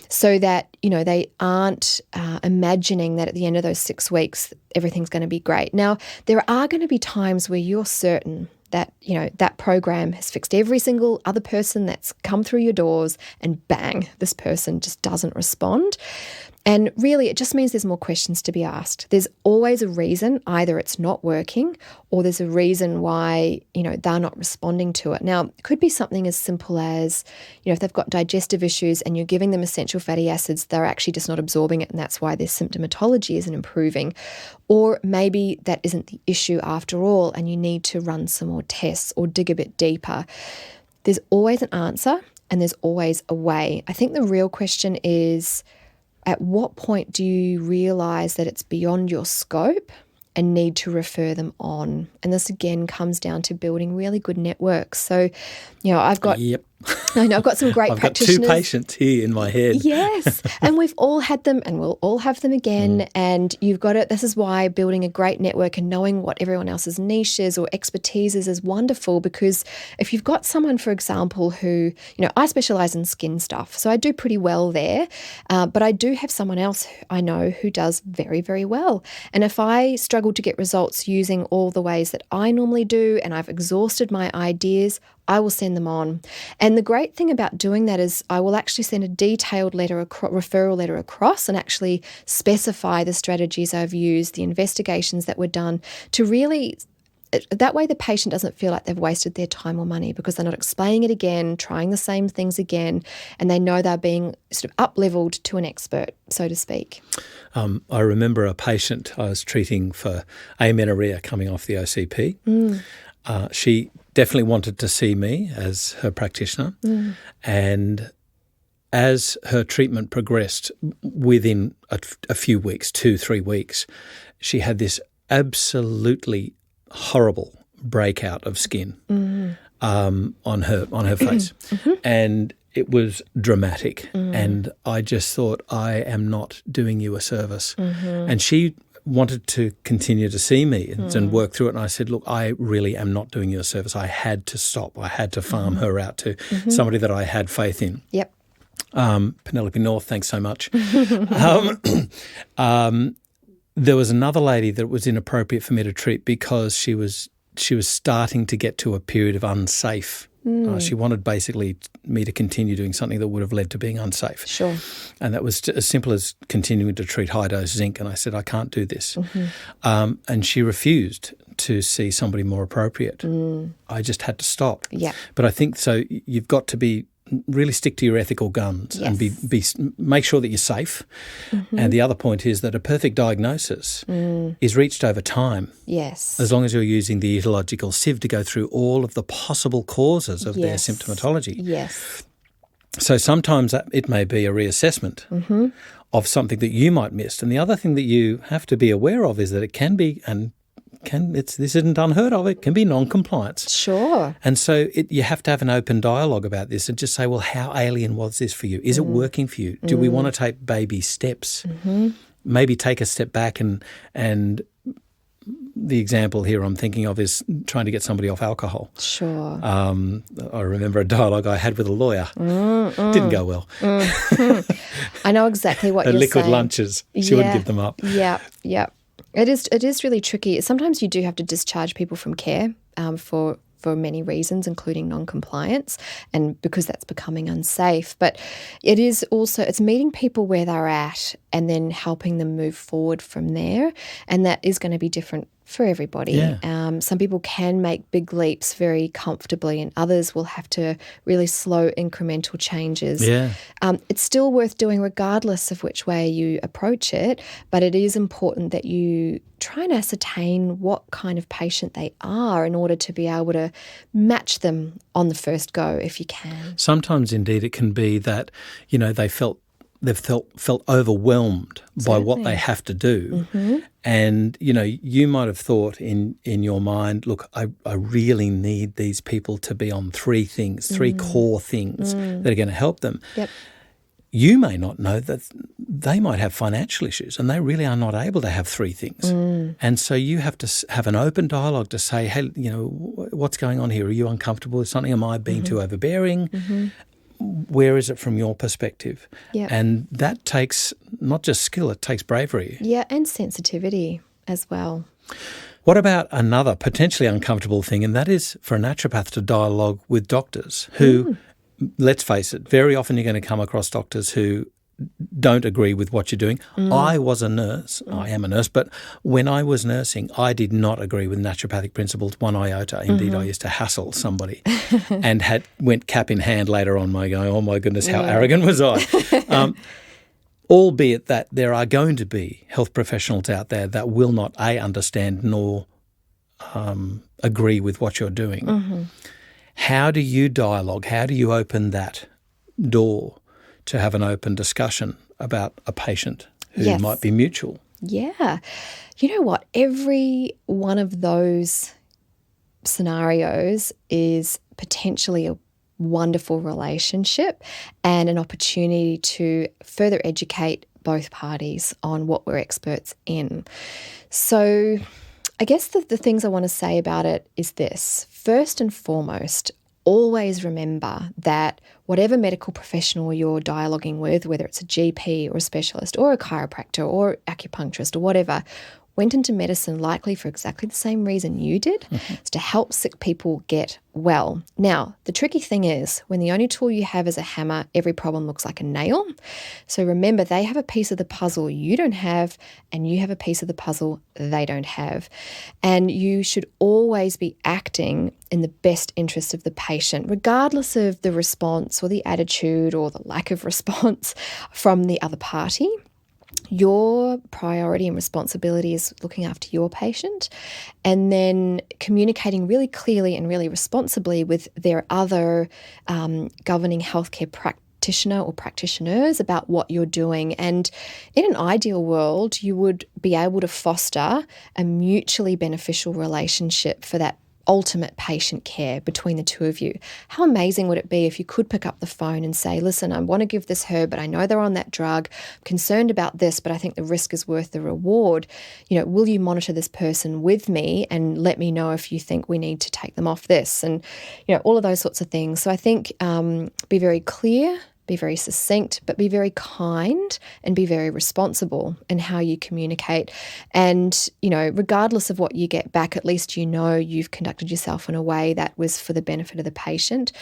so that, they aren't imagining that at the end of those 6 weeks, everything's going to be great. Now, there are going to be times where you're certain that, that program has fixed every single other person that's come through your doors, and bang, this person just doesn't respond. And really, it just means there's more questions to be asked. There's always a reason. Either it's not working, or there's a reason why, they're not responding to it. Now, it could be something as simple as, if they've got digestive issues and you're giving them essential fatty acids, they're actually just not absorbing it, and that's why their symptomatology isn't improving. Or maybe that isn't the issue after all, and you need to run some more tests or dig a bit deeper. There's always an answer, and there's always a way. I think the real question is, at what point do you realise that it's beyond your scope and need to refer them on? And this again comes down to building really good networks. So, I've got I've got some great practitioners. I've got 2 patients here in my head. Yes, and we've all had them, and we'll all have them again. And you've got it. This is why building a great network and knowing what everyone else's niche is or expertise is wonderful, because if you've got someone, for example, who, I specialise in skin stuff, so I do pretty well there, but I do have someone else I know who does very, very well. And if I struggle to get results using all the ways that I normally do, and I've exhausted my ideas, I will send them on. And the great thing about doing that is I will actually send a detailed referral letter across, and actually specify the strategies I've used, the investigations that were done, to really, that way the patient doesn't feel like they've wasted their time or money, because they're not explaining it again, trying the same things again, and they know they're being sort of up-leveled to an expert, so to speak. I remember a patient I was treating for amenorrhea coming off the OCP. She definitely wanted to see me as her practitioner. And as her treatment progressed, within a few weeks, 2-3 weeks, she had this absolutely horrible breakout of skin on her face. And it was dramatic. And I just thought, I am not doing you a service. And she wanted to continue to see me and work through it. And I said, look, I really am not doing you a service. I had to stop. I had to farm her out to somebody that I had faith in. Yep. Penelope North, thanks so much. There was another lady that was inappropriate for me to treat because she was starting to get to a period of unsafe. She wanted basically me to continue doing something that would have led to being unsafe. Sure. And that was as simple as continuing to treat high-dose zinc. And I said, I can't do this. And she refused to see somebody more appropriate. I just had to stop. Yeah. But I think so you've got to really stick to your ethical guns and make sure that you're safe. And the other point is that a perfect diagnosis is reached over time. Yes. As long as you're using the etiological sieve to go through all of the possible causes of their symptomatology. Yes. So sometimes it may be a reassessment of something that you might miss. And the other thing that you have to be aware of is that it can be, this isn't unheard of, it can be non-compliance. Sure. And so you have to have an open dialogue about this and just say, well, how alien was this for you? Is it working for you? Do we want to take baby steps? Maybe take a step back and the example here I'm thinking of is trying to get somebody off alcohol. Sure. I remember a dialogue I had with a lawyer. Didn't go well. I know exactly what you're saying. Liquid lunches. She wouldn't give them up. Yeah. It is really tricky. Sometimes you do have to discharge people from care for many reasons, including non-compliance, and because that's becoming unsafe. But it is also, it's meeting people where they're at and then helping them move forward from there. And that is going to be different for everybody. Yeah. Some people can make big leaps very comfortably, and others will have to really slow incremental changes. Yeah. It's still worth doing regardless of which way you approach it, but it is important that you try and ascertain what kind of patient they are in order to be able to match them on the first go if you can. Sometimes indeed it can be that, they've felt overwhelmed by what they have to do. And, you might have thought in your mind, look, I really need these people to be on 3 things, 3 core things that are going to help them. Yep. You may not know that they might have financial issues and they really are not able to have three things. And so you have to have an open dialogue to say, hey, what's going on here? Are you uncomfortable with something? Am I being too overbearing? Where is it from your perspective? Yeah. And that takes not just skill, it takes bravery. Yeah, and sensitivity as well. What about another potentially uncomfortable thing, and that is for a naturopath to dialogue with doctors who, let's face it, very often you're going to come across doctors who don't agree with what you're doing. I was a nurse. I am a nurse. But when I was nursing, I did not agree with naturopathic principles one iota. Indeed, I used to hassle somebody and went cap in hand later on going, oh, my goodness, how arrogant was I? Albeit that there are going to be health professionals out there that will not, A, understand nor agree with what you're doing. How do you dialogue? How do you open that door to have an open discussion about a patient who might be mutual? Yeah. You know what? Every one of those scenarios is potentially a wonderful relationship and an opportunity to further educate both parties on what we're experts in. So I guess the things I want to say about it is this. First and foremost, always remember that whatever medical professional you're dialoguing with, whether it's a GP or a specialist or a chiropractor or acupuncturist or whatever, went into medicine likely for exactly the same reason you did. It's to help sick people get well. Now, the tricky thing is when the only tool you have is a hammer, every problem looks like a nail. So remember, they have a piece of the puzzle you don't have, and you have a piece of the puzzle they don't have. And you should always be acting in the best interest of the patient, regardless of the response or the attitude or the lack of response from the other party. Your priority and responsibility is looking after your patient and then communicating really clearly and really responsibly with their other governing healthcare practitioner or practitioners about what you're doing. And in an ideal world, you would be able to foster a mutually beneficial relationship for that ultimate patient care between the two of you. How amazing would it be if you could pick up the phone and say, listen, I want to give this herb, but I know they're on that drug. I'm concerned about this, but I think the risk is worth the reward. Will you monitor this person with me and let me know if you think we need to take them off this? And, all of those sorts of things. So I think be very clear, be very succinct, but be very kind and be very responsible in how you communicate. And, regardless of what you get back, at least you've conducted yourself in a way that was for the benefit of the patient.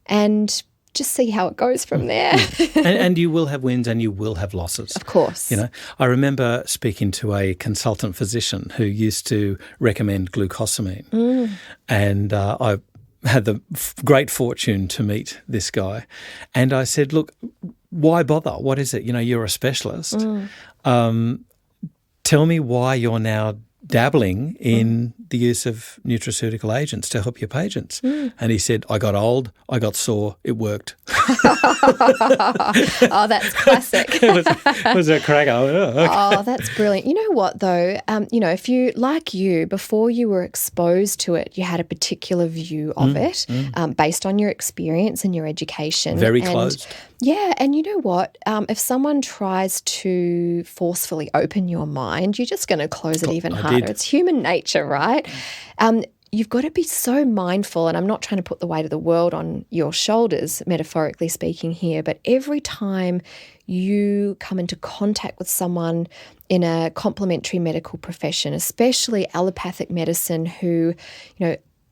And just see how it goes from there. and you will have wins and you will have losses. Of course. I remember speaking to a consultant physician who used to recommend glucosamine. And I had the great fortune to meet this guy. And I said, look, why bother? What is it? You're a specialist. Tell me why you're now dabbling in the use of nutraceutical agents to help your patients. And he said, I got old, I got sore, it worked. Oh, that's classic. it was a cracker. Oh, that's brilliant. You know what, though? If before you were exposed to it, you had a particular view of it based on your experience and your education. Very closed. Yeah, and you know what? If someone tries to forcefully open your mind, you're just going to close it even harder. It's human nature, right? You've got to be so mindful, and I'm not trying to put the weight of the world on your shoulders, metaphorically speaking here, but every time you come into contact with someone in a complementary medical profession, especially allopathic medicine who,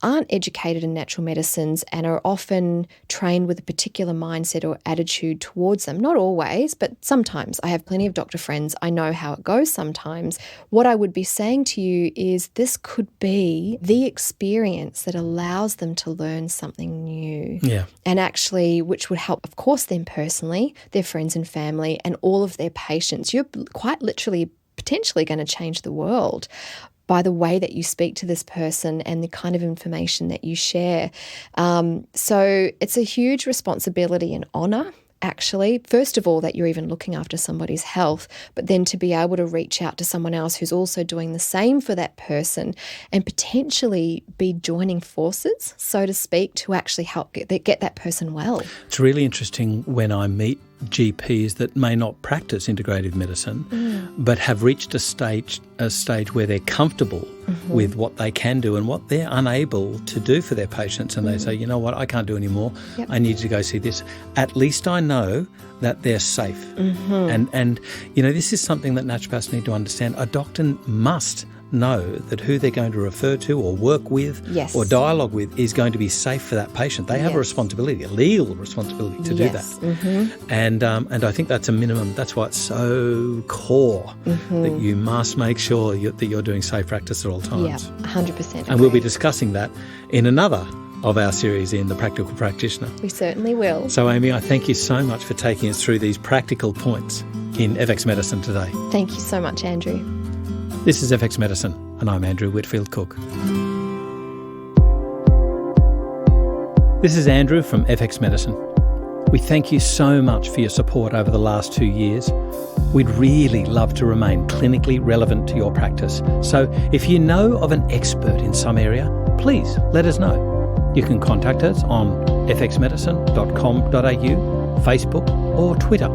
aren't educated in natural medicines and are often trained with a particular mindset or attitude towards them. Not always, but sometimes. I have plenty of doctor friends. I know how it goes sometimes. What I would be saying to you is this could be the experience that allows them to learn something new. Yeah. And actually, which would help, of course, them personally, their friends and family, and all of their patients. You're quite literally potentially going to change the world by the way that you speak to this person and the kind of information that you share. So it's a huge responsibility and honour actually, first of all, that you're even looking after somebody's health, but then to be able to reach out to someone else who's also doing the same for that person and potentially be joining forces, so to speak, to actually help get that person well. It's really interesting when I meet GPs that may not practice integrative medicine but have reached a stage where they're comfortable with what they can do and what they're unable to do for their patients, and they say, you know what, I can't do any more. I need you to go see this. At least I know that they're safe. And you know, this is something that naturopaths need to understand. A doctor must know that who they're going to refer to or work with or dialogue with is going to be safe for that patient. They have a responsibility, a legal responsibility to do that. And I think that's a minimum. That's why it's so core that you must make sure that you're doing safe practice at all times. Yeah, 100%. And we'll be discussing that in another of our series in The Practical Practitioner. We certainly will. So, Amie, I thank you so much for taking us through these practical points in FX Medicine today. Thank you so much, Andrew. This is FX Medicine, and I'm Andrew Whitfield Cook. This is Andrew from FX Medicine. We thank you so much for your support over the last 2 years. We'd really love to remain clinically relevant to your practice. So if you know of an expert in some area, please let us know. You can contact us on fxmedicine.com.au, Facebook or Twitter.